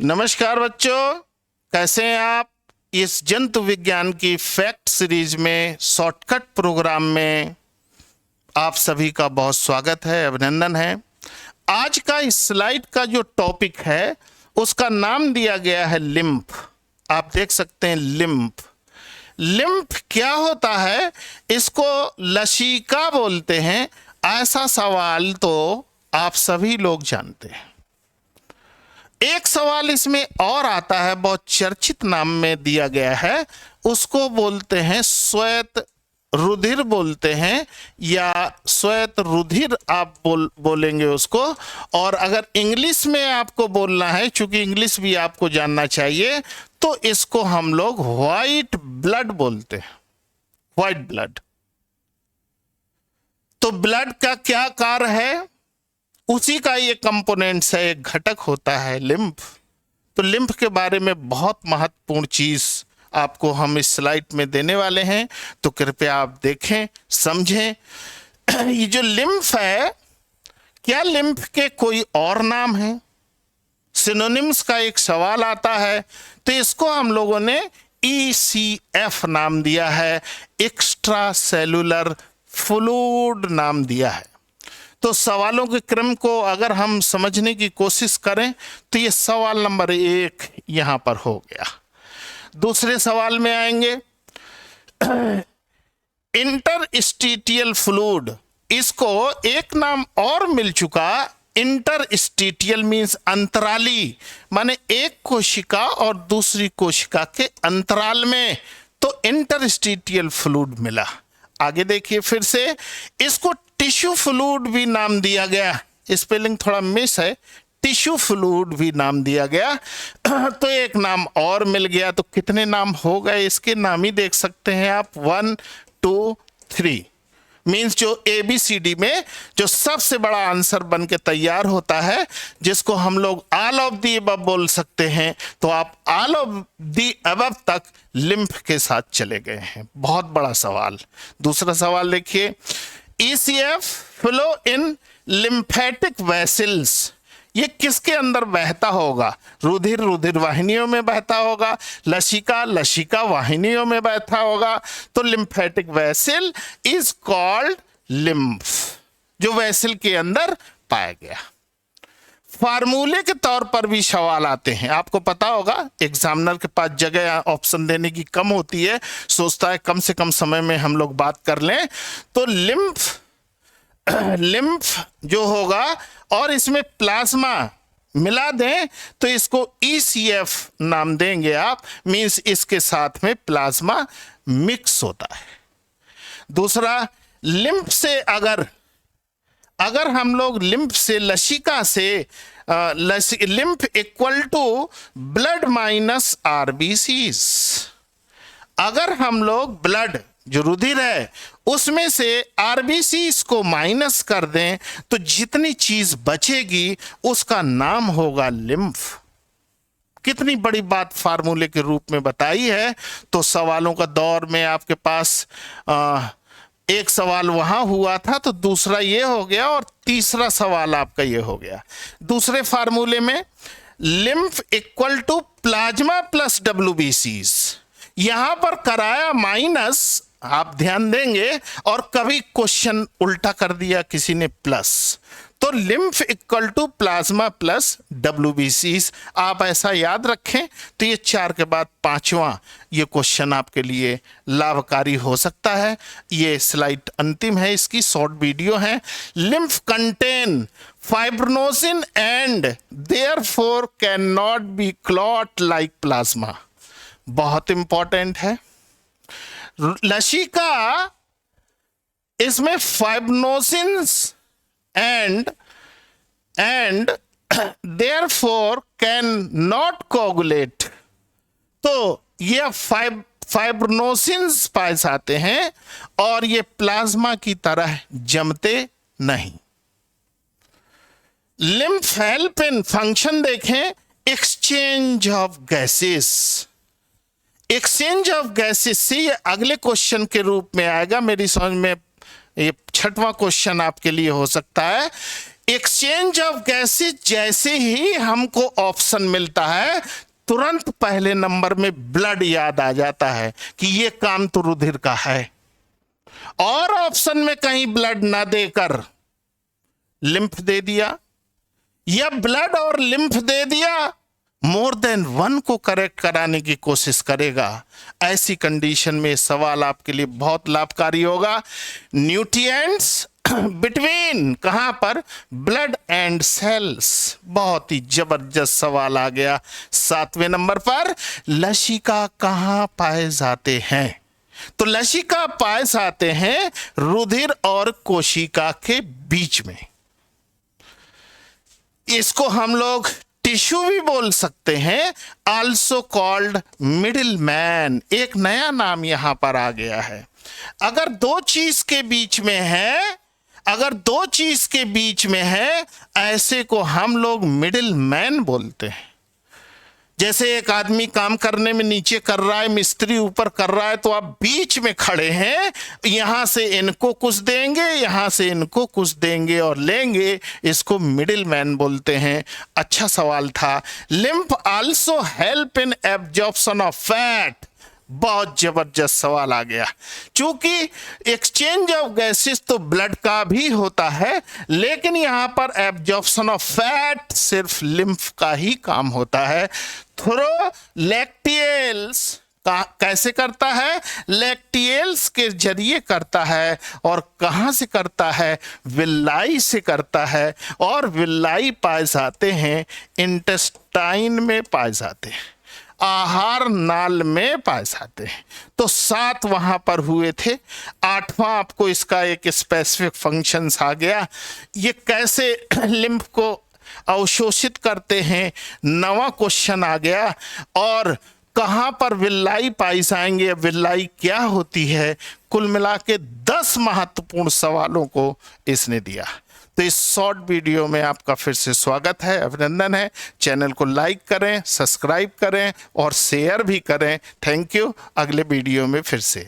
नमस्कार बच्चों, कैसे हैं आप। इस जंतु विज्ञान की फैक्ट सीरीज में शॉर्टकट प्रोग्राम में आप सभी का बहुत स्वागत है, अभिनंदन है। आज का इस स्लाइड का जो टॉपिक है उसका नाम दिया गया है लिम्फ। आप देख सकते हैं लिम्फ। लिम्फ क्या होता है, इसको लसीका बोलते हैं। ऐसा सवाल तो आप सभी लोग जानते हैं। एक सवाल इसमें और आता है, बहुत चर्चित नाम में दिया गया है, उसको बोलते हैं श्वेत रुधिर बोलते हैं, या श्वेत रुधिर आप बोलेंगे उसको। और अगर इंग्लिश में आपको बोलना है, चूंकि इंग्लिश भी आपको जानना चाहिए, तो इसको हम लोग व्हाइट ब्लड बोलते हैं, व्हाइट ब्लड। तो ब्लड का क्या कार्य है, उसी का ये कंपोनेंट्स है, एक घटक होता है लिम्फ। तो लिम्फ के बारे में बहुत महत्वपूर्ण चीज आपको हम इस स्लाइड में देने वाले हैं, तो कृपया आप देखें, समझें। ये जो लिम्फ है, क्या लिम्फ के कोई और नाम है? सिनोनिम्स का एक सवाल आता है, तो इसको हम लोगों ने ECF नाम दिया है, एक्स्ट्रा सेलुलर फ्लूइड नाम दिया है। तो सवालों के क्रम को अगर हम समझने की कोशिश करें तो ये सवाल नंबर 1 यहां पर हो गया। दूसरे सवाल में आएंगे, इंटरस्टिटियल फ्लूइड, इसको एक नाम और मिल चुका, इंटरस्टिटियल मींस अंतराली, माने एक कोशिका और दूसरी कोशिका के अंतराल में, तो इंटरस्टिटियल फ्लूइड मिला। आगे देखिए फिर से, इसको टिश्यू फ्लूइड भी नाम दिया गया, स्पेलिंग थोड़ा मिस है, टिश्यू फ्लूइड भी नाम दिया गया। तो एक नाम और मिल गया। तो कितने नाम हो गए इसके, नाम ही देख सकते हैं आप, 1 2 3 मीन्स जो ABCD में जो सबसे बड़ा आंसर बन के तैयार होता है, जिसको हम लोग ऑल ऑफ दी अबव बोल सकते हैं, तो आप ऑल ऑफ दी अबव तक लिम्फ के साथ चले गए हैं। बहुत बड़ा सवाल। दूसरा सवाल देखिए, ECF flow in lymphatic vessels, ये किसके अंदर बहता होगा? रुधिर रुधिर वाहिनियों में बहता होगा, लसिका लसिका वाहिनियों में बहता होगा। तो lymphatic vessel is called lymph, जो वेसल के अंदर पाया गया। फार्मूले के तौर पर भी सवाल आते हैं, आपको पता होगा एग्जामिनर के पास जगह ऑप्शन देने की कम होती है, सोचता है कम से कम समय में हम लोग बात कर लें। तो लिम्फ जो होगा और इसमें प्लाज्मा मिला दें तो इसको ECF नाम देंगे आप, मींस इसके साथ में प्लाज्मा मिक्स होता है। दूसरा, लिम्फ से अगर हम लोग लिम्फ से लसिका से lymph equal to blood minus RBCs, अगर हम लोग ब्लड जो रुधिर है उसमें से RBCs को माइनस कर दें तो जितनी चीज बचेगी उसका नाम होगा लिम्फ। कितनी बड़ी बात फार्मूले के रूप में बताई है। तो सवालों का दौर में आपके पास एक सवाल वहां हुआ था, तो दूसरा ये हो गया, और तीसरा सवाल आपका ये हो गया। दूसरे फार्मूले में lymph equal to plasma plus WBCs, यहां पर कराया माइनस, आप ध्यान देंगे, और कभी क्वेश्चन उल्टा कर दिया किसी ने प्लस। तो lymph equal to plasma plus WBCs, आप ऐसा याद रखें। तो ये 4 के बाद 5वां ये क्वेश्चन आपके लिए लाभकारी हो सकता है। ये स्लाइड अंतिम है, इसकी शॉर्ट वीडियो है। Lymph contain fibrinogen and therefore can not be clot like plasma, बहुत इंपॉर्टेंट है। लसिका, इसमें fibrinogens and therefore can not coagulate, तो ये फाइब्रोनोसिन्स पाए जाते हैं और ये प्लाज्मा की तरह जमते नहीं। लिम्फ हेल्प इन फंक्शन देखें, exchange of gases, exchange of gases से ये अगले क्वेश्चन के रूप में आएगा। मेरी समझ में ये 6वां क्वेश्चन आपके लिए हो सकता है। एक्सचेंज ऑफ गैसेस जैसे ही हमको ऑप्शन मिलता है तुरंत पहले नंबर में ब्लड याद आ जाता है कि ये काम तो रुधिर का है, और ऑप्शन में कहीं ब्लड ना देकर लिम्फ दे दिया या ब्लड और लिम्फ दे दिया, मोर देन वन को करेक्ट कराने की कोशिश करेगा। ऐसी कंडीशन में सवाल आपके लिए बहुत लाभकारी होगा। न्यूट्रिएंट्स बिटवीन कहां पर, ब्लड एंड सेल्स। बहुत ही जबरदस्त सवाल आ गया। 7वें नंबर पर लसिका कहां पाए जाते हैं, तो लसिका पाए जाते हैं रुधिर और कोशिका के बीच में। इसको हम लोग टिश्यू भी बोल सकते हैं, आल्सो कॉल्ड मिडिल मैन। एक नया नाम यहां पर आ गया है। अगर दो चीज के बीच में है, अगर दो चीज के बीच में है, ऐसे को हम लोग मिडिल मैन बोलते हैं। जैसे एक आदमी काम करने में नीचे कर रहा है, मिस्त्री ऊपर कर रहा है, तो आप बीच में खड़े हैं, यहां से इनको कुछ देंगे, यहां से इनको कुछ देंगे और लेंगे, इसको मिडिल मैन बोलते हैं। अच्छा सवाल था। Lymph also help in absorption of fat. बहुत जबरदस्त सवाल आ गया। चूंकि एक्सचेंज ऑफ गैसेस तो ब्लड का भी होता है, लेकिन यहां पर एब्जॉर्प्शन ऑफ फैट सिर्फ लिम्फ का ही काम होता है। थ्रू लैक्टियल्स कैसे करता है, लैक्टियल्स के जरिए करता है। और कहां से करता है, विल्लाई से करता है। और विल्लाई पाए जाते हैं इंटेस्टाइन में पाए जाते हैं, आहार नाल में पाए जाते हैं। तो 7 वहां पर हुए थे। 8वां आपको इसका एक स्पेसिफिक फंक्शंस आ गया। ये कैसे लिम्फ को अवशोषित करते हैं, 9वां क्वेश्चन आ गया। और कहां पर विल्लाई पाई जाएंगे, विल्लाई क्या होती है, कुल मिला के 10 महत्वपूर्ण सवालों को इसने दिया। तो इस शॉर्ट वीडियो में आपका फिर से स्वागत है, अभिनंदन है। चैनल को लाइक करें, सब्सक्राइब करें और शेयर भी करें। Thank you. अगले वीडियो में फिर से